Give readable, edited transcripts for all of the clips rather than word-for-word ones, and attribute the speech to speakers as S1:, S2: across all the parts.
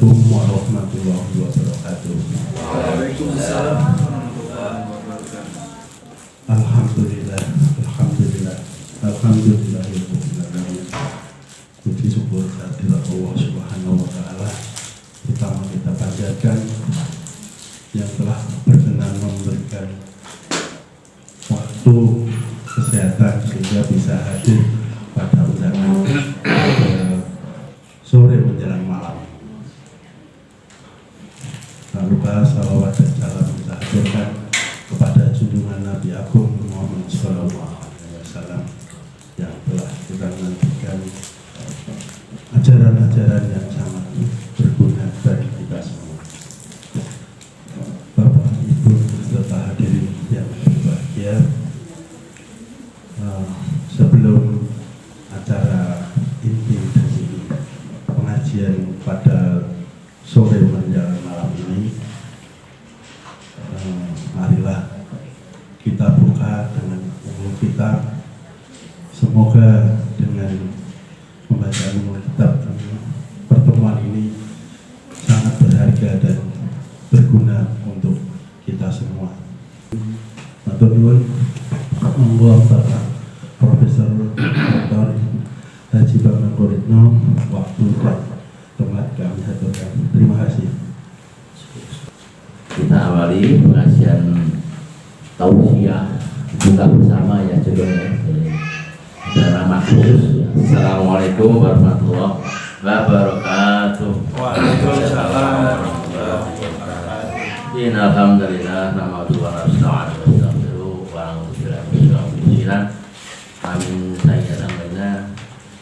S1: Assalamualaikum warahmatullahi wabarakatuh.
S2: Waalaikumsalam warahmatullahi wabarakatuh.
S1: Alhamdulillah, alhamdulillah, alhamdulillahirobbilalamin. Puji syukur kehadirat Allah Subhanahu wa taala. Pertama kita panjatkan yang telah berkenan memberikan waktu kesehatan sehingga bisa hadir pada undangan sore menjelang malam. Tak lupa salawat dan salam kita haturkan kepada junjungan Nabi Agung Muhammad SAW yang telah kita nantikan ajaran-ajaran yang sangat berguna bagi kita semua. Bapak Ibu serta hadirin yang berbahagia, sebelum acara inti dari pengajian pada sore menjelang malam ini, marilah kita buka dengan umum kita. Semoga dengan membaca umum kitab pertemuan ini sangat berharga dan berguna untuk kita semua. Matur nuwun, monggo Bapak Profesor Dr. Haji Bambang Guritno, waktu dan tempat kami haturkan. Terima kasih.
S3: Kita awali pengajian tausiah buka bersama ya judulnya secara maksus. Assalamualaikum warahmatullahi wabarakatuh.
S2: Waalaikumsalam warahmatullahi wabarakatuh.
S3: Alhamdulillah, nahmaduhu wa nasta'inuhu wa nastaghfiruh wa na'udzu billahi min syururi anfusina. Amin sayyidina amrina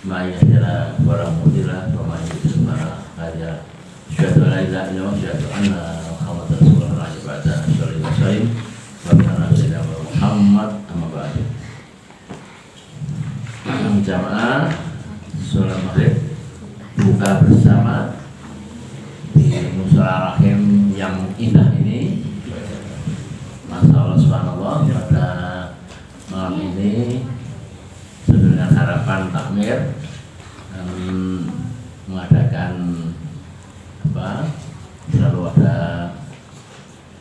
S3: ma yahdina wa la mudilla wa man yudlil fala hadiya. Asyhadu an la ilaha illallah wa asyhadu anna Muhammadar rasulullah ba'da syar'i wa salim wa kana sayyidina Muhammad amma ba'du. Jamaah sholat maghrib buka bersama di mushola rahim yang indah ini. Masya Allah subhanallah, pada malam ini dengan harapan takmir mengadakan selalu ada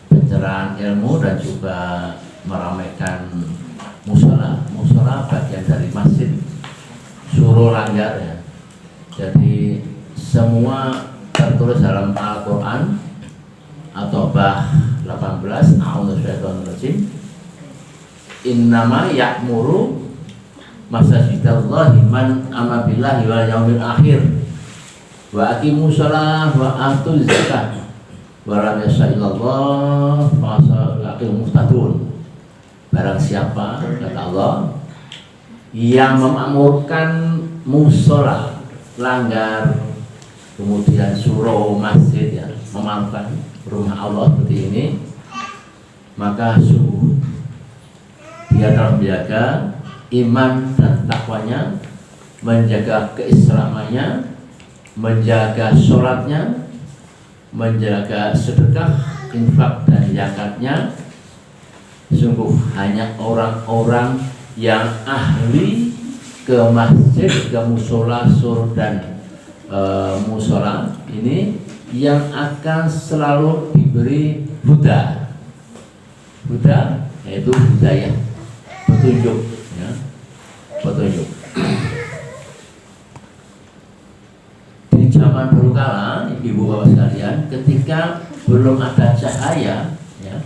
S3: pencerahan ilmu dan juga meramaikan musola bagian dari masjid Suro Langgar ya. Jadi semua tertulis dalam Al-Quran atau Bah 18 A'udzubillahi innama ya'muru masajidallahi man amana billahi wal yaumil akhir wa aqimus shalah wa atuz zakah wa lam yashaillallah fasaqimu muhtadun. Barang siapa, kata Allah, yang memakmurkan musola, langgar, kemudian suro, masjid ya, memakmurkan rumah Allah seperti ini, maka sungguh dia telah menjaga iman dan takwanya, menjaga keislamannya, menjaga sholatnya, menjaga sedekah, infak dan zakatnya. Sungguh hanya orang-orang yang ahli ke masjid, ke musola, sur dan musola ini yang akan selalu diberi huda yaitu hidayah, petunjuk ya, petunjuk. Di zaman dulu kala, ibu bapak sekalian, ketika belum ada cahaya ya,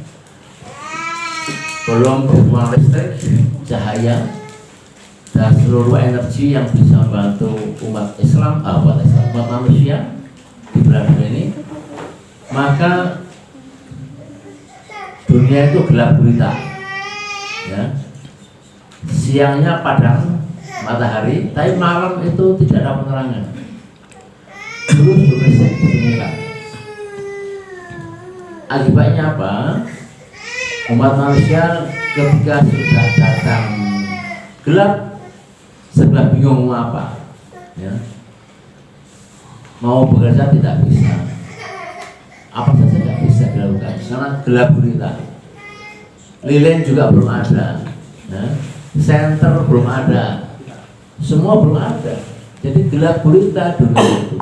S3: belum berbuang listrik, cahaya dan seluruh energi yang bisa membantu umat Islam, umat manusia di belahan ini, maka dunia itu gelap gulita ya. Siangnya padang matahari, tapi malam itu tidak ada penerangan. Terus ditemukan. Akibatnya apa? Umat manusia ketika sudah datang gelap, serba bingung mau apa ya. Mau bekerja tidak bisa, apa saja tidak bisa dilakukan karena gelap gulita. Lilin juga belum ada ya. Senter belum ada, semua belum ada. Jadi gelap gulita dunia itu.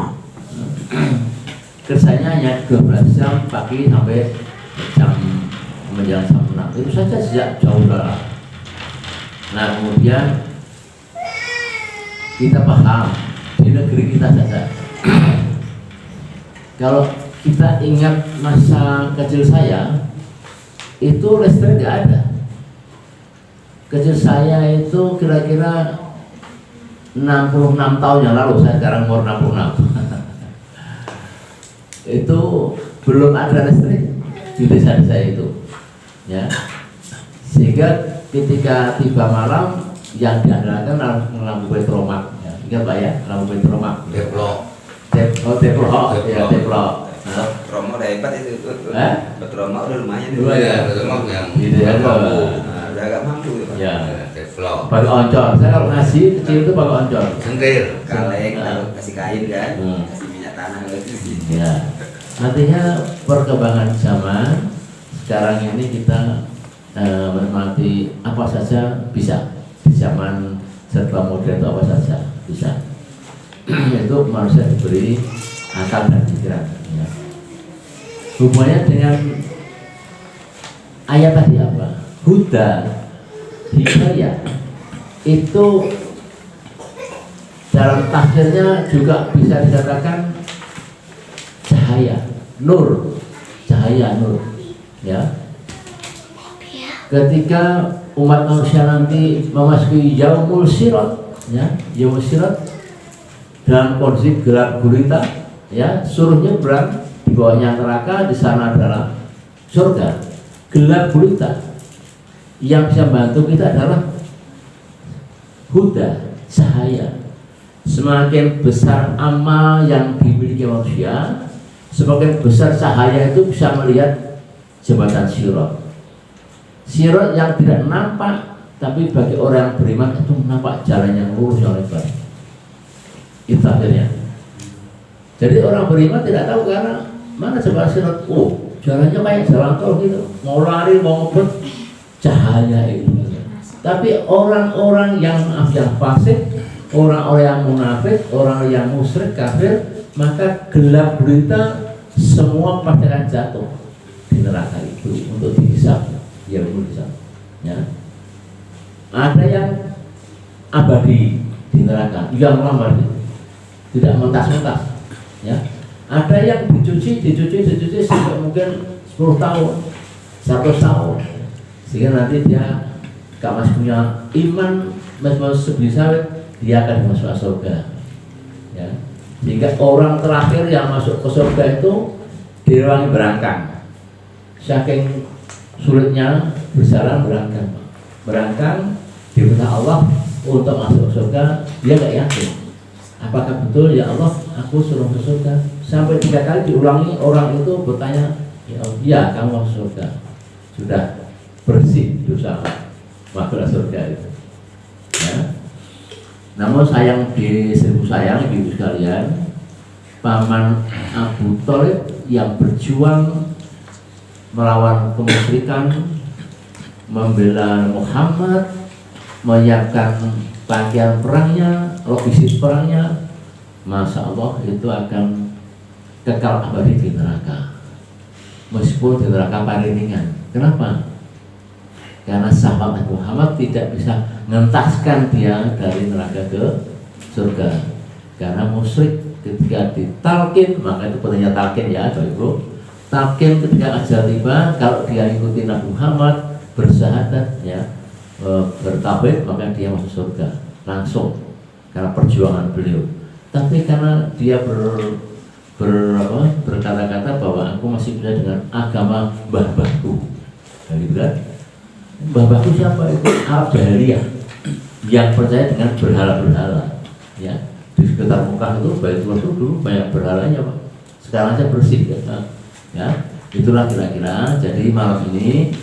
S3: kerjanya hanya 12 jam pagi sampai jam menjelang jam 6. Itu saja sejak jauh dari. Nah kemudian kita paham di negeri kita saja. Kalau kita ingat masa kecil saya, itu listrik nggak ada. Kecil saya itu kira-kira 66 tahun yang lalu, saya sekarang umur 66. Itu belum ada listrik di desa saya itu, ya. Sehingga ketika tiba malam yang diandalkan lampu petromak, ya. Ingat Pak ya, lampu petromak. Teplok, ya teplok.
S4: Romo udah hebat itu. Romo udah lumayan.
S3: Petromak yang
S4: Udah agak mampu itu Pak.
S3: Ya. Pakai oncor. Saya kalau ngasih kecil itu pakai oncor.
S2: Sentir.
S4: Kaleng, kasih kain kan, kasih minyak tanah gitu sih.
S3: Ya. Artinya perkembangan zaman sekarang ini kita menikmati apa saja bisa. Di zaman serba modern itu apa saja bisa. Itu manusia diberi akal dan pikiran, ya. Hubungannya dengan ayat tadi apa? Huda, hidayah itu dalam tafsirnya juga bisa dikatakan cahaya, nur, cahaya nur, ya. Ketika umat manusia nanti memasuki yaumul sirat, ya, yaumul sirat dalam kondisi gelap gulita, ya, suruh nyebrang, di bawahnya neraka, di sana adalah surga. Gelap gulita, yang bisa membantu kita adalah huda, cahaya. Semakin besar amal yang dimiliki manusia, semakin besar cahaya itu bisa melihat jembatan sirat. Sirat yang tidak nampak, tapi bagi orang yang beriman itu nampak jalan yang lurus yang lebar. Itu akhirnya. Jadi orang beriman tidak tahu karena mana jembatan sirat. Oh, jalannya kayak jalan tol gitu. Mau lari, mau ngebut, cahaya itu. Tapi orang-orang yang fasik, orang-orang yang munafik, orang yang musyrik, kafir, maka gelap gulita semua pasti akan jatuh di neraka itu untuk dihisab. Ya betul dihisab. Ya. Ada yang abadi di neraka, yang lama tidak mentas-mentas, ya. Ada yang dicuci sampai mungkin 10 tahun, 100 tahun, sehingga nanti dia gak masih punya iman, masih sebisa dia akan masuk surga, ya. Sehingga orang terakhir yang masuk ke surga itu direwangi berangkang, saking sulitnya berjalan berangkang diminta Allah untuk masuk surga, dia gak yakin apakah betul ya Allah aku suruh ke surga. Sampai 3 kali diulangi, orang itu bertanya, ya kamu masuk surga, sudah bersih dosa, masuklah surga itu, ya. Namun sayang di seribu sayang ibu sekalian, paman Abu Thalib yang berjuang melawan kemusyrikan, membela Muhammad, menyiapkan pakaian perangnya, logistik perangnya, masya Allah itu akan kekal abadi di neraka, meskipun di neraka paringan. Kenapa? Karena sahabat Muhammad tidak bisa mengentaskan dia dari neraka ke surga. Karena musyrik ketika ditalkin, maka itu pentingnya talkin ya Bapak Ibu. Talkin ketika ajal tiba, kalau dia ikuti Nabi Muhammad, bersyahadat, ya, bertauhid, maka dia masuk surga langsung karena perjuangan beliau. Tapi karena dia berkata-kata bahwa aku masih bisa dengan agama mbah-mbahku, gitu. Mbah-mbahku siapa itu? Arab jahiliyah yang percaya dengan berhala-berhala, ya. Di sekitar Mekah itu Baitullah itu dulu banyak berhalanya Pak. Sekarang aja bersih, ya. Itulah kira-kira. Jadi malam ini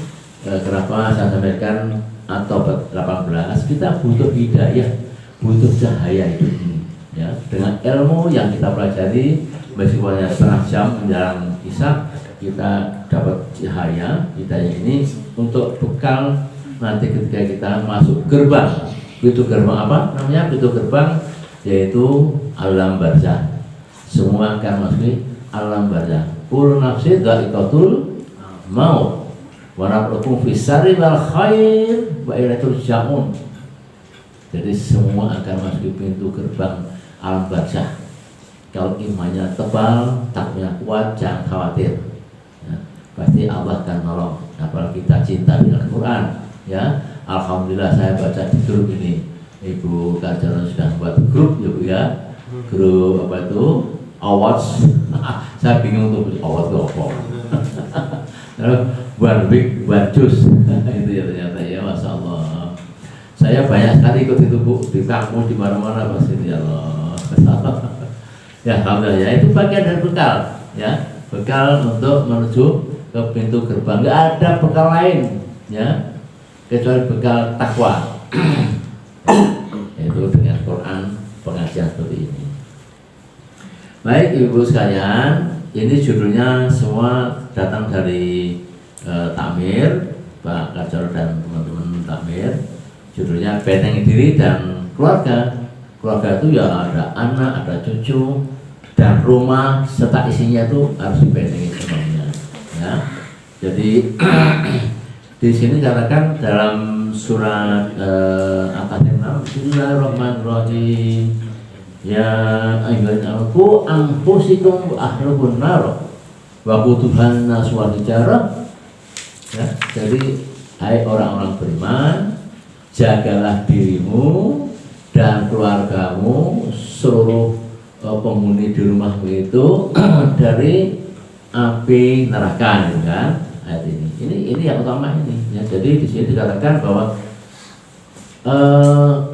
S3: kenapa saya sampaikan atau 18 kita butuh hidayah, butuh cahaya hidup ini, ya. Dengan ilmu yang kita pelajari, meskipun hanya setengah jam menjelang isya, kita dapat cahaya hidayah ini untuk bekal nanti ketika kita masuk gerbang. Pintu gerbang apa namanya? Pintu gerbang yaitu alam barzah. Semua akan masuk alam barzah. Kullu nafsin dha'iqatul maut. Wa nabluukum fis syarri wal khair wa ilaihi turja'un. Jadi semua akan masuk pintu gerbang alam barzah. Kalau imannya tebal, takutnya kuat, jangan khawatir. Ya, pasti Allah akan nolong. Apalagi kita cinta dengan Quran. Ya, alhamdulillah saya baca di grup ini. Ibu Karjono sudah buat grup ya Bu ya. Grup apa itu? Awards. Saya bingung tuh awards itu apa. One week, one juice. Itu ya ternyata ya, masya Allah. Saya banyak sekali ikut itu Bu, di kampus di mana-mana pasti ya Allah. Ya alhamdulillah ya, itu bagian dari bekal ya, bekal untuk menuju ke pintu gerbang. Nggak ada bekal lain ya kecuali bekal takwa. Yaitu dengan Quran, pengajian seperti ini. Baik ibu sekalian, ini judulnya semua datang dari Takmir, Pak Karjono dan teman-teman Takmir. Judulnya Bentengi Diri dan Keluarga. Keluarga itu ya ada anak, ada cucu, dan rumah serta isinya itu harus dibentengi semuanya. Ya. Jadi di sini katakan dalam surat Al-Fatihah, Bismillahirrahmanirrahim. Ya ayyuhalladzina amanu anfusikum wa ahlikum nar wa quduhan nas wal hijarah. Ya, jadi hai orang-orang beriman, jagalah dirimu dan keluargamu, seluruh penghuni di rumahmu itu dari api neraka, kan? Ayat ini yang utama ini. Ya, jadi di sini dikatakan bahwa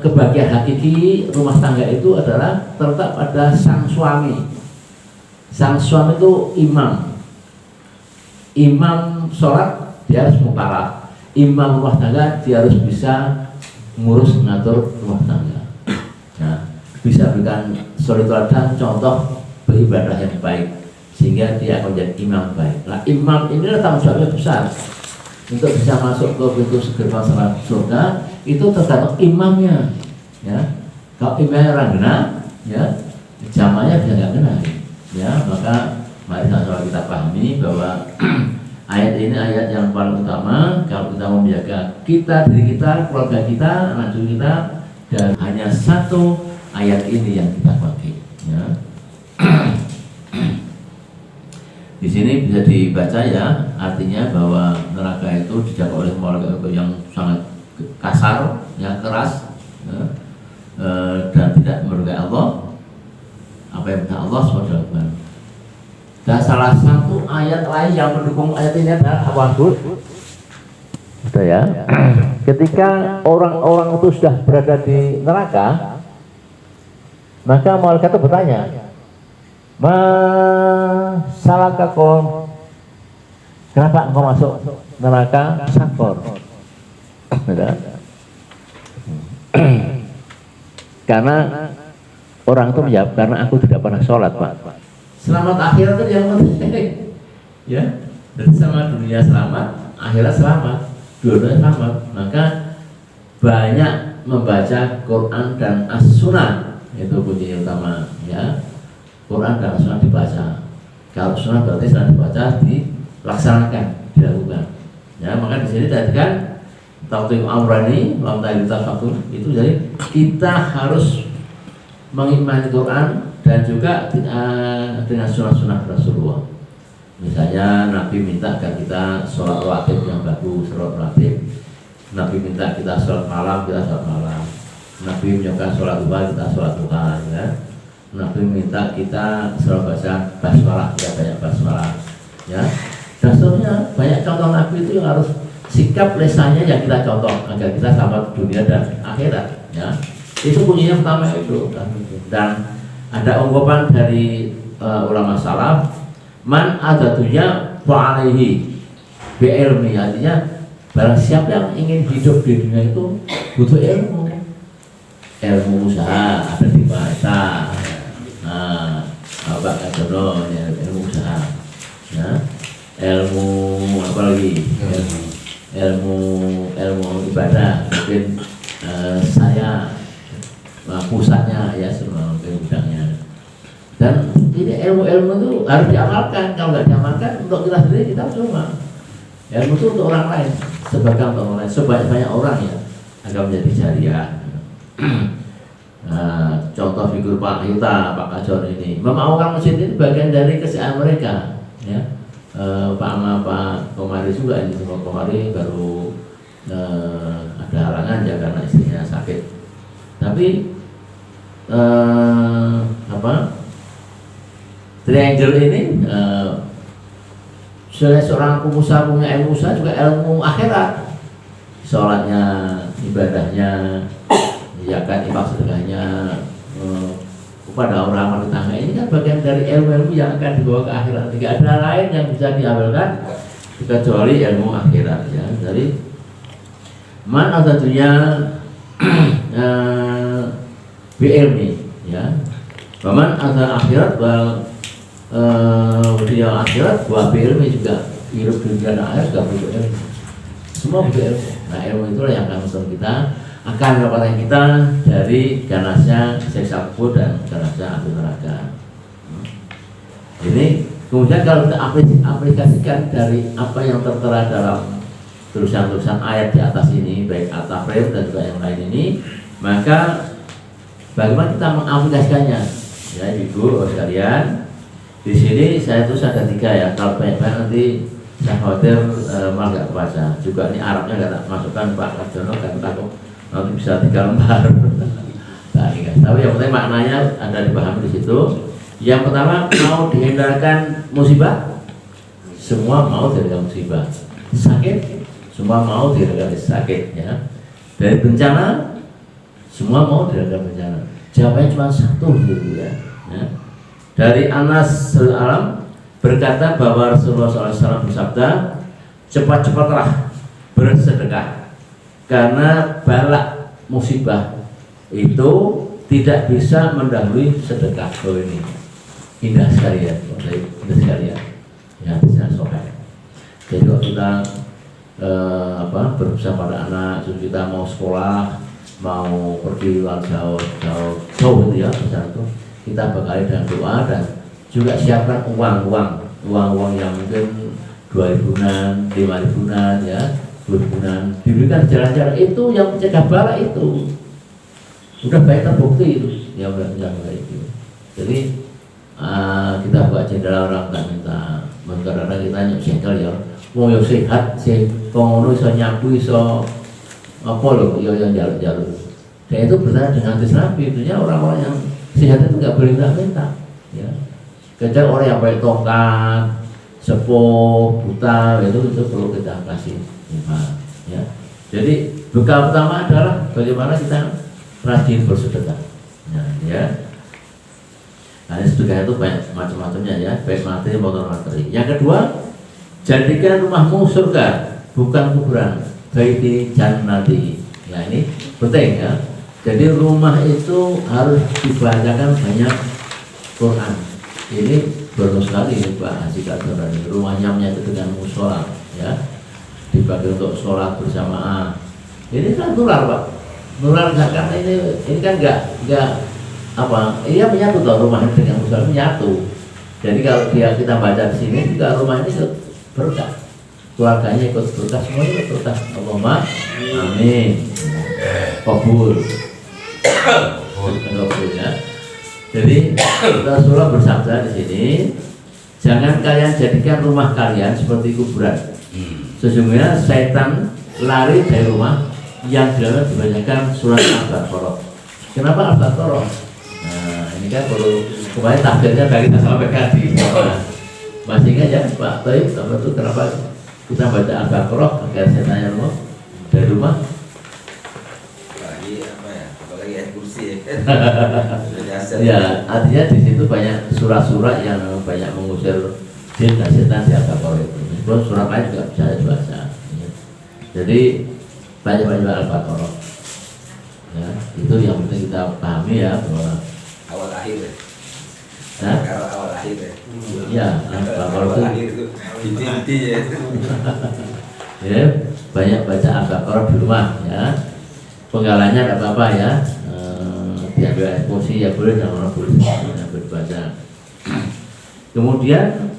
S3: kebahagiaan hakiki rumah tangga itu adalah terletak pada sang suami. Sang suami itu imam sholat dia harus mukarraf, imam rumah tangga dia harus bisa ngurus mengatur rumah tangga. Nah, bisa berikan suri teladan contoh beribadah yang baik sehingga dia akan menjadi imam baik. Nah, imam ini adalah tanggung jawabnya besar untuk bisa masuk ke pintu gerbang surga. Itu tergantung imamnya, ya. Kalau imamnya ranggena, ya, jamaahnya bisa nggak kena, ya. Maka mari sama-sama kita pahami bahwa ayat ini ayat yang paling utama kalau kita mau menjaga kita, diri kita, keluarga kita, anak cucu kita, dan hanya satu ayat ini yang kita pakai, ya. Di sini bisa dibaca ya, artinya bahwa neraka itu dijaga oleh malaikat yang sangat kasar, ya, keras, ya, dan tidak merugikan Allah. Apa yang benar Allah SWT. Dan salah satu ayat lain yang mendukung ayat ini adalah apa, Bu? Sudah ya. Ketika orang-orang itu sudah berada di neraka, maka malaikat itu bertanya, Masalakakum, kenapa engkau masuk neraka sakor? Karena orang itu menjawab, karena aku tidak pernah sholat, Pak. Selamat akhirat itu yang penting, ya. Dan sama dunia selamat, akhirat selamat, dua-duanya selamat. Maka banyak membaca Quran dan As-Sunnah, itu kunci utama, ya. Quran dan Sunnah dibaca. Kalau Sunnah berarti Sunnah dibaca, dilaksanakan, dilakukan. Ya, maka di sini dikatakan Tauhid Amrani, itu jadi kita harus mengimani Quran dan juga dengan sunnah-sunnah Rasulullah. Misalnya Nabi minta agar kita sholat rawatib yang bagus, sholat rawatib. Nabi minta kita sholat malam, kita sholat malam. Nabi menyukai sholat duha, kita sholat duha, ya. Nabi minta kita selalu baca basmalah, kita banyak basmalah, ya. Dan seterusnya banyak contoh Nabi itu yang harus sikap lesannya yang kita contoh agar kita selamat dunia dan akhirat, ya. Itu kuncinya pertama itu. Dan ada ungkapan dari ulama salaf, man adatunya fa'alaihi bi'ilmi, artinya barang siapa yang ingin hidup di dunia itu butuh ilmu usaha ada di mata. Nah, Pak Karjono ya, ilmu usaha, ya. Ilmu apa lagi? Ilmu ibadah, mungkin saya pusatnya ya semua bidangnya. Dan ini ilmu-ilmu itu harus diamalkan. Kalau nggak diamalkan untuk kita sendiri kita cuma ilmu itu untuk orang lain, sebagai untuk orang lain, sebanyak-banyak orang ya agar menjadi jariah. Nah, contoh figur Pak Yuta, Pak Kajon ini memaukan masjid ini bagian dari kesejahteraan mereka ya. Pak Ama, Pak Komari juga ini, semua Komari baru ada halangan ya karena istrinya sakit. Tapi Triangle ini seorang pengusaha punya ilmu usaha juga ilmu akhirat, sholatnya, ibadahnya, zakat, infak, sedekahnya kepada orang tetangga ini kan bagian dari ilmu-ilmu yang akan dibawa ke akhirat. Tidak ada lain yang bisa diambilkan kecuali ilmu akhirat ya. Dari mana satunya ilmi ya. Paman ada akhirat wal dia akhirat buah ilmi juga hidup di dunia akhirat juga butuh ilmu. Semua butuh ilmu. Nah ilmu itulah yang akan menolong kita, akan mendapatkan kita dari ganasnya siksa kubur dan ganasnya api neraka. Ini kemudian kalau kita aplikasikan dari apa yang tertera dalam tulisan-tulisan ayat di atas ini, baik At-Tahrim dan juga yang lain ini, maka bagaimana kita mengaplikasikannya? Ya, ibu sekalian, di sini saya tulis ada 3 ya. Kalau banyak-banyak nanti saya khawatir malah nggak kebaca. Juga ini Arabnya nggak tak masukkan Pak Karjono kan takut nanti bisa 3 lembar. Nah, tapi yang penting maknanya ada dipahami di situ. Yang pertama, mau dihindarkan musibah, semua mau dihindarkan musibah. Sakit, semua mau dihindarkan sakit ya. Dari bencana, semua mau dihindarkan bencana. Jawabannya cuma satu gitu ya. Dari Anas al-Alam berkata bahwa Rasulullah SAW bersabda, cepat-cepatlah bersedekah karena balak musibah itu tidak bisa mendahului sedekah. Oh ini indah sekali ya, indah sekali ya. Ya bisa sokai. Jadi kalau kita berusaha pada anak, kita mau sekolah, mau pergi luar jauh gitu ya, misalnya itu kita bekali dengan doa dan juga siapkan uang yang mungkin 2.000-an, 5.000-an ya, 2.000-an diberikan jalan-jalan itu yang mencegah bala itu udah baik terbukti itu ya, udah baik itu. Jadi kita buat jendela orang tak minta karena kita nyusul ya mau yang sehat sih pengono iso nyapu iso apa loh yang jalur dan itu bertanya dengan hadis Nabi, tentunya orang-orang yang sehat itu nggak boleh minta ya. Kecuali orang yang pakai tongkat, sepuh, buta itu perlu kita kasih ya. Jadi bekal pertama adalah bagaimana kita rajin bersedekah ya. Nah, sedekah itu banyak macam-macamnya ya, baik materi maupun materi. Yang kedua, jadikan rumahmu surga bukan kuburan, baiti jannati. Ya ini penting ya. Jadi rumah itu harus dibacakan banyak Quran. Ini baru sekali ini Pak Haji Kador, rumahnya menyatu dengan musola ya, dibagi untuk sholat berjamaah. Ini kan nular Pak, nular karena ini kan nggak apa, ia menyatu toh rumahnya dengan musola menyatu. Jadi kalau kita baca di sini juga rumah ini ikut berkah, keluarganya ikut berkah, semuanya ikut berkah. Allahumma amin. Kabul. Ya. Jadi Rasulullah bersabda di sini, jangan kalian jadikan rumah kalian seperti kuburan. Sesungguhnya setan lari dari rumah yang dalam dibacakan surat Al-Baqarah. Kenapa Al-Baqarah? Nah ini kan perlu kemarin takdirnya dari kita sampaikan di masih ingat ya Pak Toib, apa itu kenapa kita baca Al-Baqarah agar setannya rumah dari rumah? Ya, artinya di situ banyak surat-surat yang banyak mengusir jin dan setan di Al-Baqarah itu. Meskipun surat lain juga bisa dibaca. Ya. Jadi banyak-banyak Al-Baqarah. Ya, itu yang penting kita pahami ya bahwa
S4: awal akhir ya.
S3: Nah,
S4: Kalau awal akhir ya.
S3: Iya, Al-Baqarah
S4: itu inti ya.
S3: Ya, banyak baca Al-Baqarah di rumah ya. Penggalannya tidak apa-apa ya. Diambil air kursi ya boleh, dan orang boleh baca. Kemudian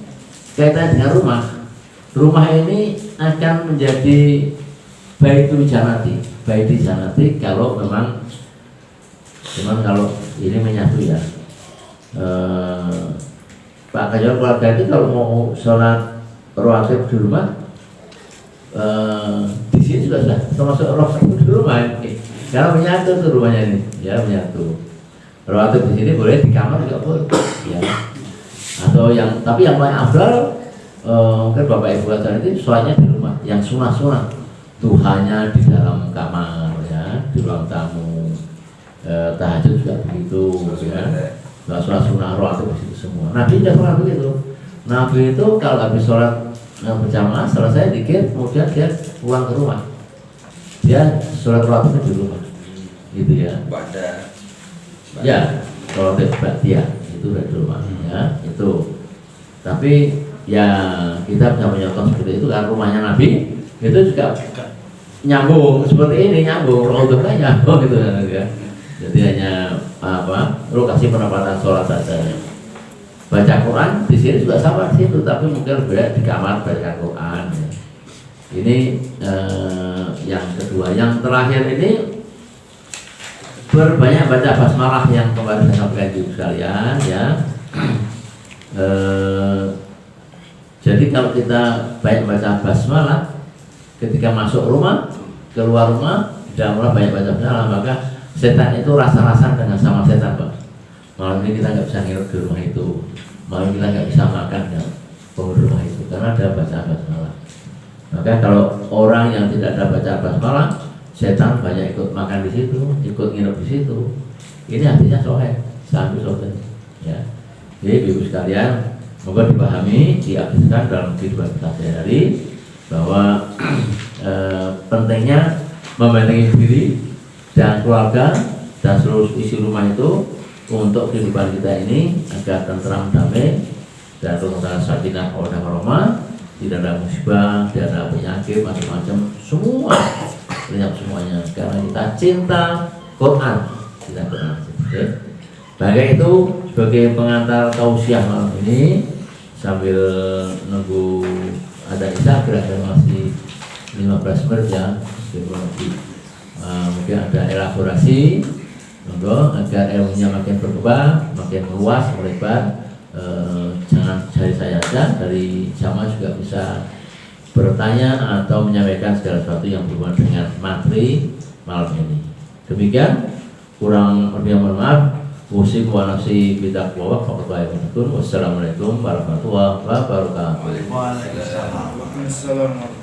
S3: kaitan dengan rumah. Rumah ini akan menjadi baitul janati. Baitul janati kalau memang kalau ini menyatu ya. Pak Kajol keluarga itu kalau mau sholat rawatib di rumah, di sini juga sudah termasuk rawatib di rumah. Karena menyatu tuh rumahnya ini, ya menyatu. Rawatib di sini boleh, di kamar juga boleh, ya. Atau tapi yang paling afdal, mungkin Bapak Ibu katakan itu sholatnya di rumah. Yang sunah-sunah, duhanya di dalam kamar, ya, di ruang tamu. Tahajud juga begitu, ya. Nggak sunah rawatib di situ semua. Nabi tidak pernah begitu. Nabi itu kalau habis sholat berjamaah selesai dikit, kemudian dia pulang ke rumah. Dia sholat rawatibnya di rumah, gitu ya. Ya, rawatib ba'diyah itu dari rumah, ya itu. Tapi ya kita bisa menyontoh seperti itu kan, rumahnya Nabi itu juga nyambung seperti ini, nyambung rawatibnya nyambung gitu ya. Jadi hanya lokasi penempatan sholat saja. Baca Quran di sini juga sama di situ, tapi mungkin beda di kamar baca Quran. Ini yang kedua. Yang terakhir ini berbanyak baca basmalah yang kemarin saya sampaikan juga sekalian, ya. Jadi kalau kita banyak baca basmalah ketika masuk rumah, keluar rumah, di dalam rumah banyak baca basmalah, maka setan itu rasa-rasa dengan sama setan, Pak. Malam ini kita nggak bisa nginep di rumah itu, malam kita nggak bisa makan di rumah itu karena ada baca basmalah. Maka kalau orang yang tidak ada baca basmalah, setan banyak ikut makan di situ, ikut nginep di situ. Ini artinya soheh, sambil soheh, ya. Jadi ibu sekalian, semoga dipahami, diaktifkan dalam kehidupan kita sehari-hari bahwa pentingnya membentengi diri dan keluarga dan seluruh isi rumah itu untuk kehidupan kita ini agar tentram, damai dan rukun sakinah warahmah, tidak ada musibah, tidak ada penyakit macam-macam, semua banyak semuanya karena kita cinta Quran, kita Quran. Okay. Baik, itu sebagai pengantar tausiah malam ini sambil nunggu ada isya, kira-kira masih 15 menit ya, mungkin ada elaborasi, monggo agar ilmunya makin berkembang, makin luas, melebar. Jangan dari saya saja, dari jamaah juga bisa bertanya atau menyampaikan segala sesuatu yang berhubungan dengan materi malam ini. Demikian, kurang lebih mohon maaf. Wassalamualaikum warahmatullahi wabarakatuh.
S2: Waalaikumsalam.